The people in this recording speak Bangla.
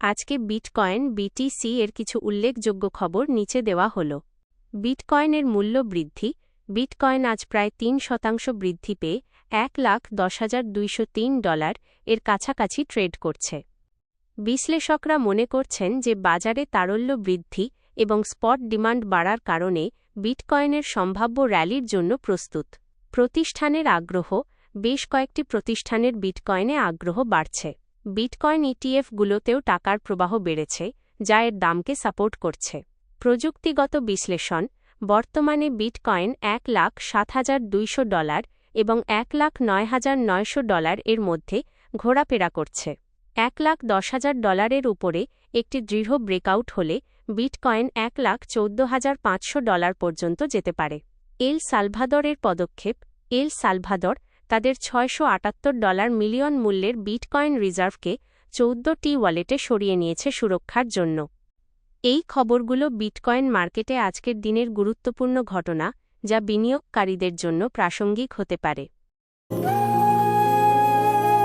আজকে বিটকয়েন বিটিসি এর কিছু উল্লেখযোগ্য খবর নিচে দেওয়া হল। বিটকয়েনের মূল্য বৃদ্ধি। বিটকয়েন আজ প্রায় ৩% বৃদ্ধি পেয়ে $1,10,203 এর কাছাকাছি ট্রেড করছে। বিশ্লেষকরা মনে করছেন যে বাজারে তারল্য বৃদ্ধি এবং স্পট ডিমান্ড বাড়ার কারণে বিটকয়েনের সম্ভাব্য র্যালির জন্য প্রস্তুত। প্রতিষ্ঠানের আগ্রহ। বেশ কয়েকটি প্রতিষ্ঠানের বিটকয়েনে আগ্রহ বাড়ছে। বিটকয়েন ইটিএফগুলোতেও টাকার প্রবাহ বেড়েছে, যা এর দামকে সাপোর্ট করছে। প্রযুক্তিগত বিশ্লেষণ। বর্তমানে বিটকয়েন $1,07,200 এবং $1,09,900 এর মধ্যে ঘোরাফেরা করছে। $1,10,000 এর উপরে একটি দৃঢ় ব্রেকআউট হলে বিটকয়েন $1,14,500 পর্যন্ত যেতে পারে। এল সালভাদরের পদক্ষেপ। এল সালভাদর তাদের $678 মিলিয়ন মূল্যের বিটকয়েন রিজার্ভকে 14টি ওয়ালেটে সরিয়ে নিয়েছে সুরক্ষার জন্য। এই খবরগুলো বিটকয়েন মার্কেটে আজকের দিনের গুরুত্বপূর্ণ ঘটনা, যা বিনিয়োগকারীদের জন্য প্রাসঙ্গিক হতে পারে।